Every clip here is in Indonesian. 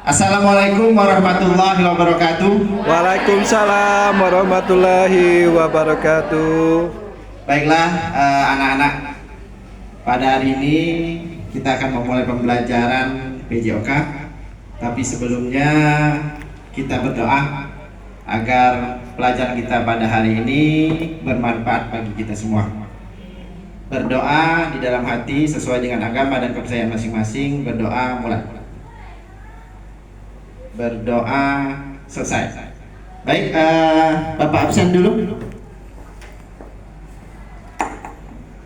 Assalamualaikum warahmatullahi wabarakatuh. Waalaikumsalam warahmatullahi wabarakatuh. Baiklah anak-anak, pada hari ini kita akan memulai pembelajaran PJOK. Tapi sebelumnya kita berdoa agar pelajaran kita pada hari ini bermanfaat bagi kita semua. Berdoa di dalam hati sesuai dengan agama dan kepercayaan masing-masing. Berdoa mulai. Berdoa selesai. Baik, Bapak absen dulu.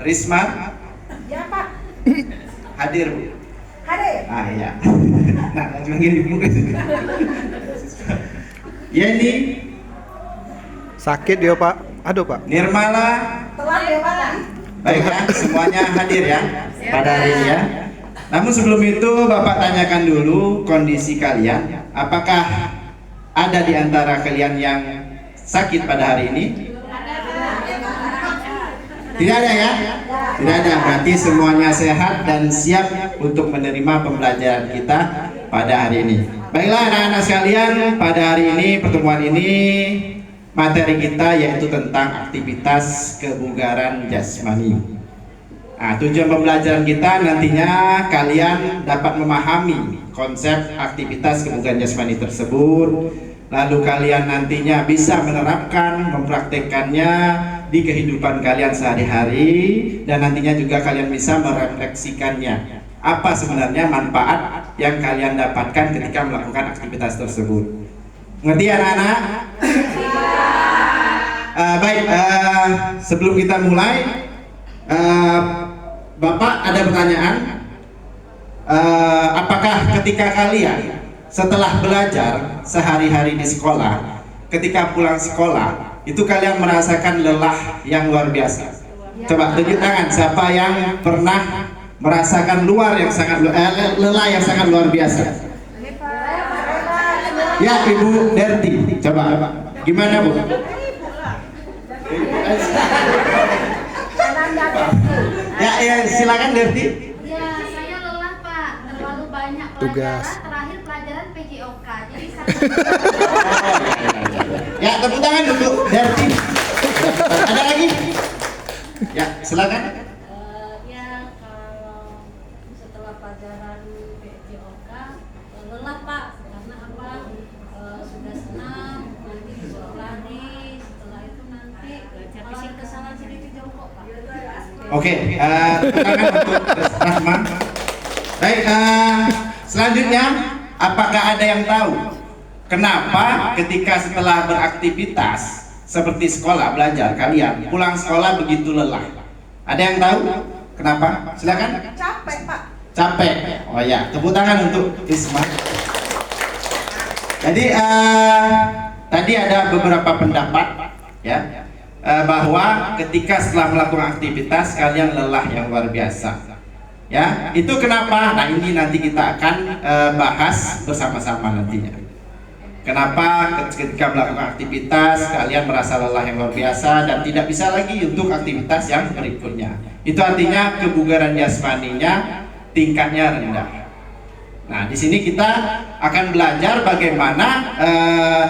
Risma. Ya Pak. Hadir Bu. Hadir. Ah iya. Nah, cuma gini Bu. Yeni. Sakit dia Pak. Aduh Pak. Nirmala. Telat ya Pak. Baik ya, semuanya hadir ya pada hari ini ya. Namun sebelum itu Bapak tanyakan dulu kondisi kalian. Apakah ada di antara kalian yang sakit pada hari ini? Tidak ada ya? Tidak ada, berarti semuanya sehat dan siap untuk menerima pembelajaran kita pada hari ini. Baiklah anak-anak sekalian, pada hari ini, pertemuan ini, materi kita yaitu tentang aktivitas kebugaran jasmani. Nah, tujuan pembelajaran kita nantinya kalian dapat memahami konsep aktivitas kebugaran jasmani tersebut. Lalu kalian nantinya bisa menerapkan, mempraktekkannya di kehidupan kalian sehari-hari, dan nantinya juga kalian bisa merefleksikannya. Apa sebenarnya manfaat yang kalian dapatkan ketika melakukan aktivitas tersebut? Ngerti anak-anak? Baik, sebelum kita mulai, Bapak ada pertanyaan. Apakah ketika kalian setelah belajar sehari-hari di sekolah, ketika pulang sekolah, itu kalian merasakan lelah yang luar biasa? Coba tunjuk tangan siapa yang pernah merasakan lelah yang sangat luar biasa. Ya Ibu Derti, coba gimana Bu? Ya silakan Derti. Ya, saya lelah Pak, terlalu banyak Tugas. pelajaran, terakhir pelajaran PJOK, jadi Ya tepuk tangan dulu Derti. Ada lagi? Ya silakan. ya kalau setelah pelajaran PJOK lelah Pak, karena apa? Sudah senang, nanti disuruh lari, setelah itu nanti malah kesalahan sedikit jongkok Pak. Oke, tepuk tangan untuk Rahma. Baik, selanjutnya apakah ada yang tahu kenapa ketika setelah beraktivitas seperti sekolah belajar kalian pulang sekolah begitu lelah? Ada yang tahu kenapa? Silakan. Capek Pak. Capek. Oh ya, tepuk tangan untuk Risma. Jadi tadi ada beberapa pendapat ya, bahwa ketika setelah melakukan aktivitas kalian lelah yang luar biasa. Ya, itu kenapa? Nah, ini nanti kita akan bahas bersama-sama nantinya. Kenapa ketika melakukan aktivitas kalian merasa lelah yang luar biasa dan tidak bisa lagi untuk aktivitas yang berikutnya? Itu artinya kebugaran jasmaninya tingkatnya rendah. Nah, di sini kita akan belajar bagaimana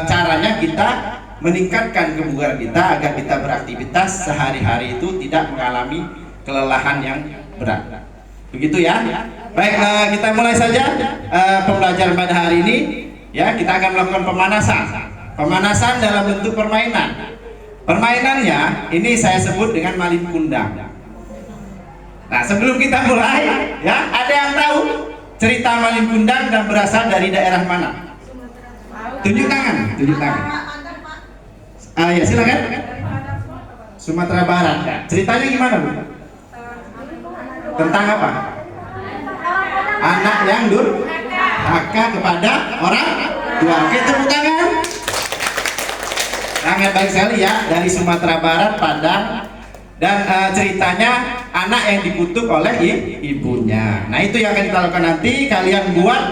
caranya kita meningkatkan kebugaran kita agar kita beraktivitas sehari-hari itu tidak mengalami kelelahan yang berat. Begitu ya. Baik, kita mulai saja pembelajaran pada hari ini. Ya, kita akan melakukan pemanasan. Pemanasan dalam bentuk permainan. Permainannya ini saya sebut dengan malin kundang. Nah, sebelum kita mulai, ya, ada yang tahu cerita malin kundang dan berasal dari daerah mana? Tunjuk tangan, tunjuk tangan. Ya, silakan. Sumatera Barat. Ya. Ceritanya gimana, Bu? Tentang apa? Anak yang durhaka kepada orang tua. Oke, tepuk tangan. Sangat baik sekali ya, dari Sumatera Barat, Padang. Dan ceritanya anak yang dikutuk oleh ibunya. Nah, itu yang akan kita lakukan nanti. Kalian buat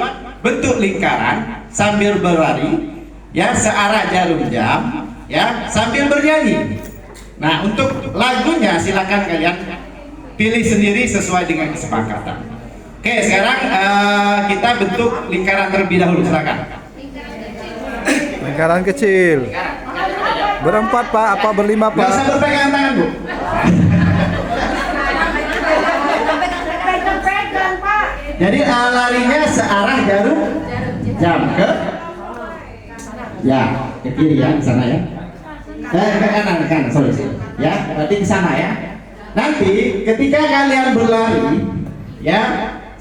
bentuk lingkaran sambil berlari, ya, searah jarum jam, ya, sambil bernyanyi. Nah, untuk lagunya silakan kalian pilih sendiri sesuai dengan kesepakatan. Oke, sekarang kita bentuk lingkaran terlebih dahulu, silakan. Lingkaran kecil. Berempat Pak, apa berlima Gak usah Pak? berpegangan tangan, Bu. Pegang, Pak. Jadi larinya searah jarum jam ke ya, ke kiri ya, ke sana ya. Ke kanan, sorry. Ya, berarti ke sana ya. Nanti ketika kalian berlari ya,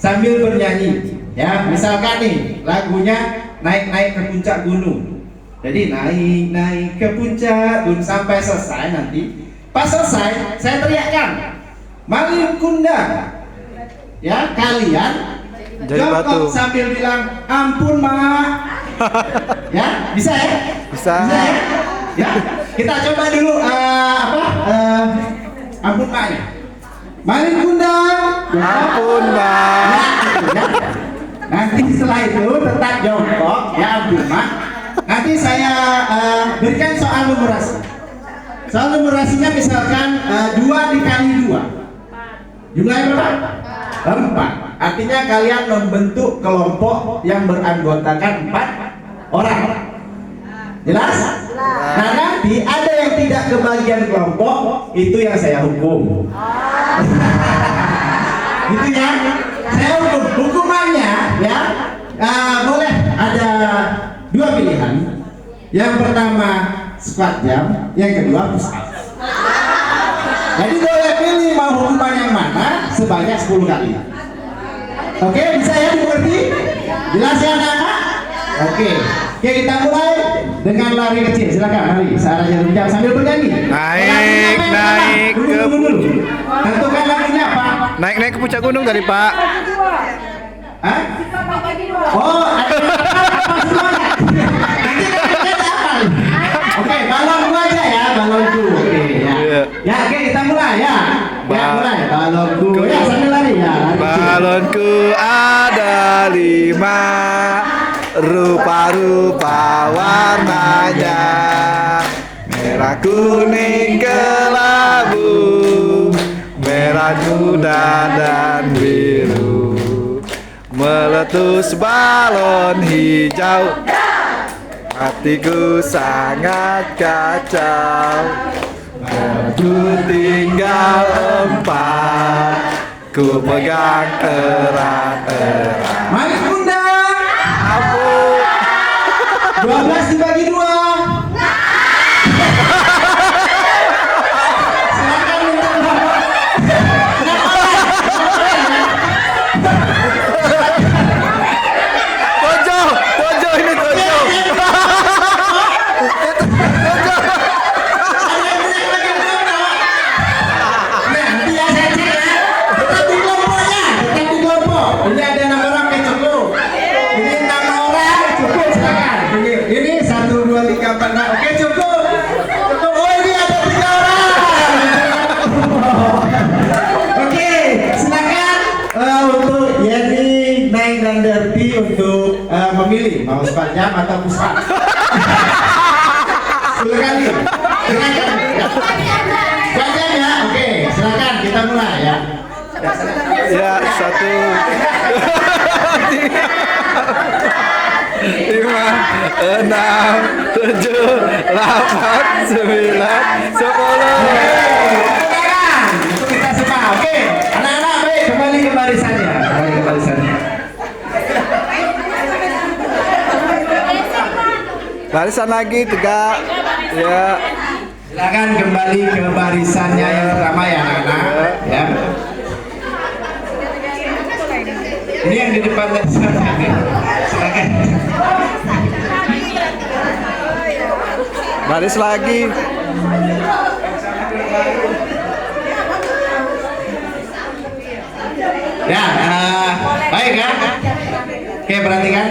sambil bernyanyi ya, misalkan nih lagunya naik-naik ke puncak gunung. Jadi naik ke puncak gunung sampai selesai nanti. Pas selesai, saya teriakkan Malin Kundang. Ya, kalian Jadi batu. jongkok sambil bilang ampun mak. Ya, bisa ya? Bisa. ya? Ya, kita coba dulu ampun maknya. Malin Kundang. Ampun Pak. Ya. Nanti setelah itu tetap jongkok ya ampun mak. Nanti saya berikan soal numerasi. Soal numerasinya misalkan 2 dikali 2. Jumlahnya berapa? 4. Artinya kalian membentuk kelompok yang beranggotakan 4 orang. Jelas? Nah nanti ada yang tidak kebagian kelompok, itu yang saya hukum. Gitu ya? Saya hukum. Hukumannya ya boleh ada 2 pilihan. Yang pertama squat jam, yang kedua push up. Jadi boleh pilih mau hukuman yang mana sebanyak 10 kali. Oke, bisa ya dimengerti? Jelas ya anak-anak? Oke, kita mulai dengan lari kecil. Silakan lari searah jarum jam sambil bernyanyi. Naik ke Tentukan lagunya apa? naik ke puncak gunung tadi Pak. Hah? Oh, ada apa semangat? Nanti kita apa? Oke, balonku aja ya, balonku. Oke, ya. Iya. Ya, oke kita mulai ya. Ya, mulai balonku. Ya, sambil lari ya. Lari kecil. Balonku ada 5, rupa-rupa warnanya, merah kuning kelabu, merah muda dan biru. Meletus balon hijau, hatiku sangat kacau. Aku tinggal 4, ku pegang erat-erat. Mari Kundang. Ampun. 12 dibagi 2. Silakan minta nomor. Tojo ini Tojo. Nanti ya saya cek ya. Tetap di kelompoknya, tetap di kelompok. Ini ada 6 orang kayak cukup. Ini 6 orang cukup silakan. Ini 1, 2, 3, 4, 5. Oke cukup. Cukup. Oh ini ada 3 orang. Oke silakan untuk Yeni, Neng dan Derti untuk memilih mau squat jam atau push up. 10 kali. Silakan. Squat jam ya. Oke silakan kita mulai ya. Ya 1, 5, 6, 7, 8, 9, 10. Silakan. Untuk kita semua. Oke anak-anak baik kembali ke barisannya. Kembali ke barisannya. Barisan lagi tegak. Ya. Silakan kembali ke barisannya yang pertama ya anak-anak ya. Ini yang di depan tadi silakan. Baris lagi. Ya, baik ya. Oke perhatikan,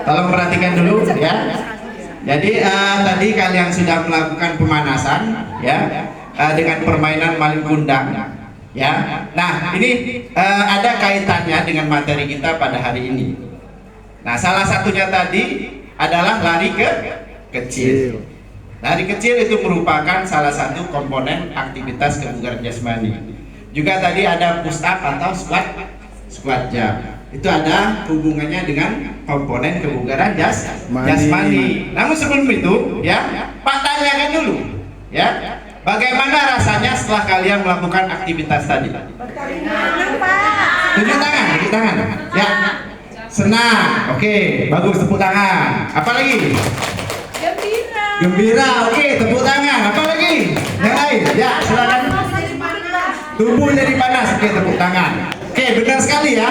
tolong perhatikan dulu ya. Jadi tadi kalian sudah melakukan pemanasan ya dengan permainan Malin Kundang ya. Nah ini ada kaitannya dengan materi kita pada hari ini. Nah salah satunya tadi adalah lari kecil. Lari kecil itu merupakan salah satu komponen aktivitas kebugaran jasmani. Juga tadi ada push up atau squat squat jam. Itu ada hubungannya dengan komponen kebugaran jasmani. Namun sebelum itu, ya, Pak tanyakan dulu, ya, bagaimana rasanya setelah kalian melakukan aktivitas tadi? Berkali-kali, Pak. Tunjuk tangan, ya. Senang, oke, bagus, tepuk tangan. Apa lagi? Gembira, oke, tepuk tangan. Apa lagi? Yang lain, ya, silakan. Tubuh jadi panas, oke, tepuk tangan. Oke, benar sekali ya,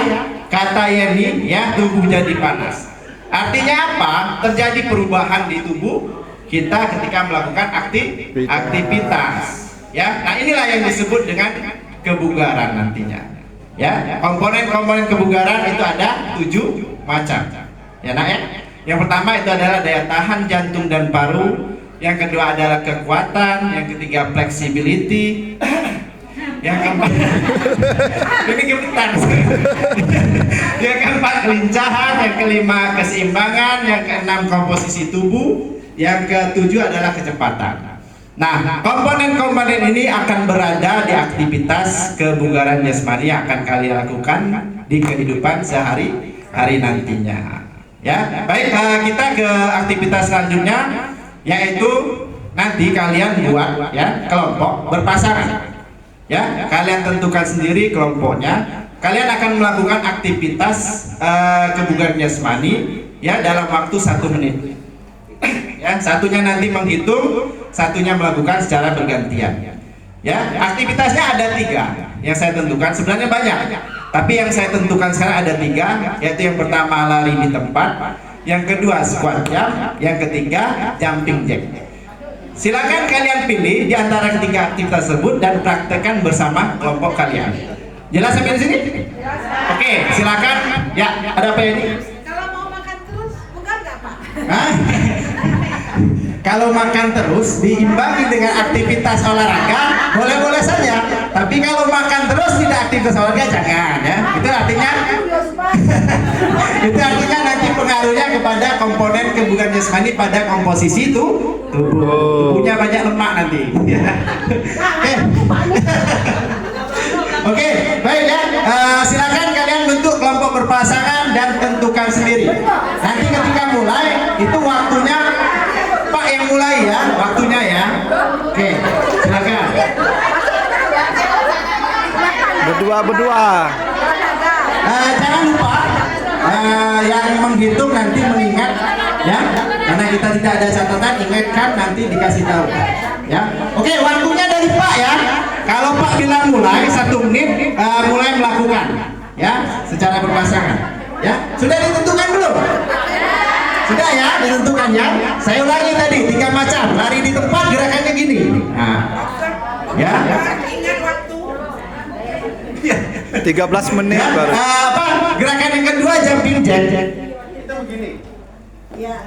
kata Yeni, ya, tubuh jadi panas. Artinya apa? Terjadi perubahan di tubuh kita ketika melakukan aktivitas. Ya, nah inilah yang disebut dengan kebugaran nantinya. Ya, komponen-komponen kebugaran itu ada 7 macam. Ya, nah ya. Yang pertama itu adalah daya tahan jantung dan paru. Yang kedua adalah kekuatan. Yang ketiga flexibility. Yang keempat ini gemetar. Yang keempat kelincahan. Yang kelima keseimbangan. Yang keenam komposisi tubuh. Yang ketujuh adalah kecepatan. Nah, komponen-komponen ini akan berada di aktivitas kebugaran jasmani yang akan kalian lakukan di kehidupan sehari-hari nantinya. Ya, baik, kita ke aktivitas selanjutnya, yaitu nanti kalian buat ya kelompok berpasangan. Ya, kalian tentukan sendiri kelompoknya. Kalian akan melakukan aktivitas kebugaran jasmani ya dalam waktu 1 menit. Ya, satunya nanti menghitung, satunya melakukan secara bergantian. Ya, aktivitasnya ada 3 yang saya tentukan. Sebenarnya banyak, tapi yang saya tentukan sekarang ada 3, yaitu yang pertama lari di tempat, yang kedua squat jam, yang ketiga jumping jack. Silakan kalian pilih di antara ketiga aktivitas tersebut dan praktekkan bersama kelompok kalian. Jelas sampai di sini? Oke, silakan. Ya, ada apa ini? Kalau mau makan terus, bukan nggak, Pak? Hah? Kalau makan terus diimbangi dengan aktivitas olahraga boleh-boleh saja, tapi kalau makan terus tidak aktivitas olahraga jangan ya. Itu artinya itu artinya nanti pengaruhnya kepada komponen kebugaran jasmani pada komposisi tubuh. Tubuhnya banyak lemak nanti. Oke, baik ya. Silakan kalian bentuk kelompok berpasangan dan tentukan sendiri. Nanti ketika mulai itu waktunya Pak yang mulai ya, waktunya ya. Oke, silakan. Berdua. Jangan lupa yang menghitung nanti mengingat ya, karena kita tidak ada catatan, ingatkan nanti dikasih tahu ya. Oke, waktunya dari Pak ya. Kalau Pak bilang mulai 1 menit, mulai melakukan ya secara berpasangan ya. Sudah ditentukan belum? Sudah ya, ditentukan ya. Saya ulangi tadi 3 macam. Lari di tempat gerakannya gini. Nah, ya. Ingat waktu. 13 menit Ya, baru. apa? Gerakan yang kedua jumping jack. Itu begini. Ya.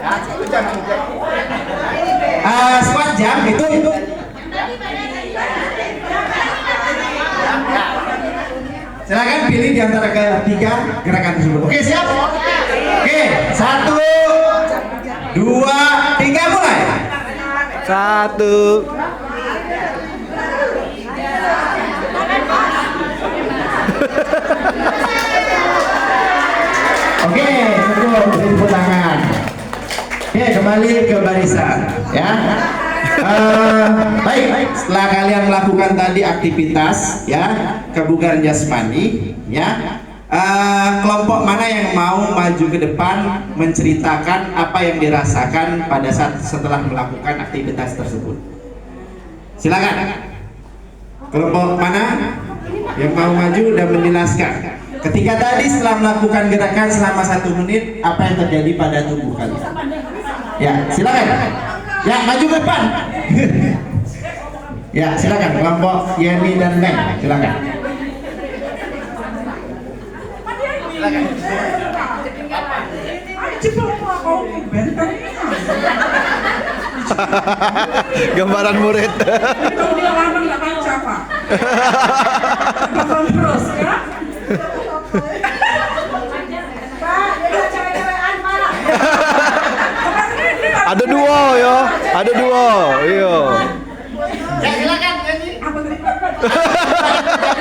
Ya, itu jumping jack. Squat jump itu. Silakan pilih di antara ketiga gerakan tersebut. Oke, siap? Oke, 1, 2, 3 mulai. 1. Oke, cukup tepuk tangan. Oke, kembali ke barisan ya. Baik, setelah kalian melakukan tadi aktivitas ya kebugaran jasmani ya, kelompok mana yang mau maju ke depan menceritakan apa yang dirasakan pada saat setelah melakukan aktivitas tersebut? Silakan. Kelompok mana yang mau maju dan menjelaskan ketika tadi setelah melakukan gerakan selama 1 menit apa yang terjadi pada tubuh kalian? Ya, silakan. Ya, maju ke depan. Ya, silakan kelompok Yeni dan Neng, silakan. Silakan. Gambaran murid. Ada 2 ya, ada 2. Iya. Ya, silakan nyanyi.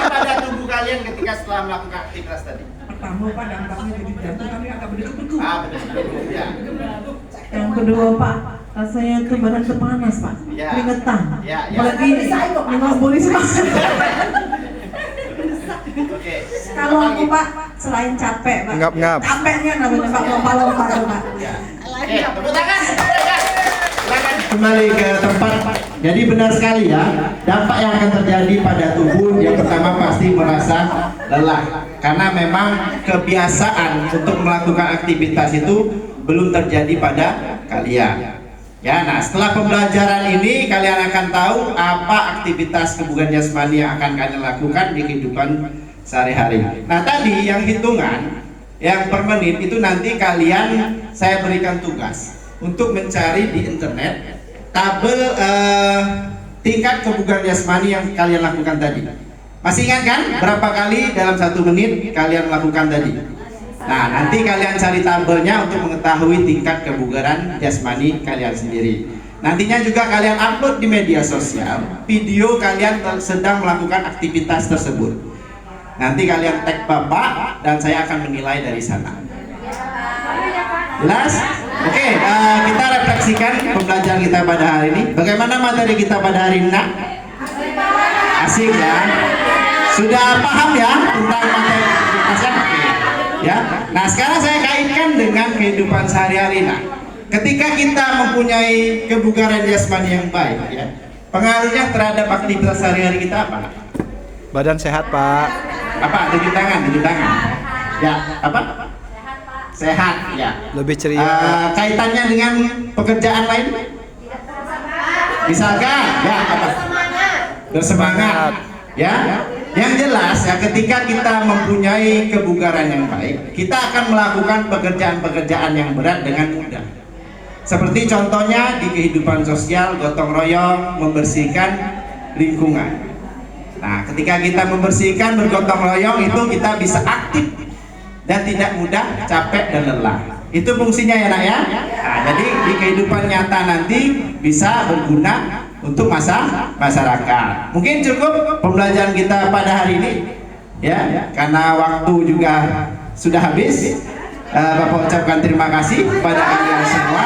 Pada tubuh kalian ketika setelah melakukan aktivitas tadi? Pertama Pak, dampaknya jadi jantung kami agak berdegup-degup. Betul ya. Yang kedua Pak, rasanya tuh badan tuh panas Pak, Ya. keringetan. Ya, ya. Apalagi nengok bolis Pak. Oke. Kalau aku Pak, selain capek Pak, Ngap-ngap. capeknya namanya Pak, lompat-lompat Pak. Ya. Oke, tepuk tangan. Silakan kembali ke tempat. Jadi benar sekali ya, dampak yang akan terjadi pada tubuh yang pertama pasti merasa lelah karena memang kebiasaan untuk melakukan aktivitas itu belum terjadi pada kalian. Ya, nah setelah pembelajaran ini kalian akan tahu apa aktivitas kebugaran jasmani yang akan kalian lakukan di kehidupan sehari-hari. Nah tadi yang hitungan yang per menit itu nanti kalian saya berikan tugas untuk mencari di internet tabel tingkat kebugaran jasmani yang kalian lakukan tadi. Masih ingat kan berapa kali dalam 1 menit kalian lakukan tadi? Nah nanti kalian cari tabelnya untuk mengetahui tingkat kebugaran jasmani kalian sendiri. Nantinya juga kalian upload di media sosial video kalian sedang melakukan aktivitas tersebut. Nanti kalian tag Bapak dan saya akan menilai dari sana. Jelas? Oke, kita refleksikan pembelajaran kita pada hari ini. Bagaimana materi kita pada hari ini, Nak? Asik ya? Sudah paham ya tentang materi aktivitasnya? Oke. Ya. Nah, sekarang saya kaitkan dengan kehidupan sehari-hari, Nak. Ketika kita mempunyai kebugaran jasmani yang baik, ya, pengaruhnya terhadap aktivitas sehari-hari kita apa? Nak? Badan sehat, Pak. Apa? Tunjuk tangan. Ya, apa? Sehat, ya. Lebih ceria. Kaitannya dengan pekerjaan lain? Misalkan, ya apa? Bersemangat. Ya. Yang jelas ya, ketika kita mempunyai kebugaran yang baik, kita akan melakukan pekerjaan-pekerjaan yang berat dengan mudah. Seperti contohnya di kehidupan sosial, gotong royong, membersihkan lingkungan. Nah, ketika kita membersihkan, bergotong royong, itu kita bisa aktif dan tidak mudah capek dan lelah. Itu fungsinya ya Nak ya. Nah, jadi di kehidupan nyata nanti bisa berguna untuk masyarakat. Mungkin cukup pembelajaran kita pada hari ini ya, karena waktu juga sudah habis. Bapak ucapkan terima kasih kepada kalian semua.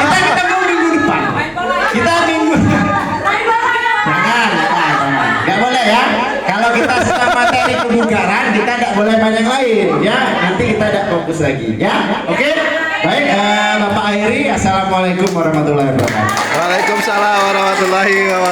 Kita ketemu minggu depan. Kita minggu jangan. Gak boleh ya. Kalau kita sudah materi kebugaran, kita tidak boleh main yang lain ya. Nanti kita tidak fokus lagi ya. Oke. Baik, Bapak akhiri. Assalamualaikum warahmatullahi wabarakatuh. Waalaikumsalam warahmatullahi wabarakatuh.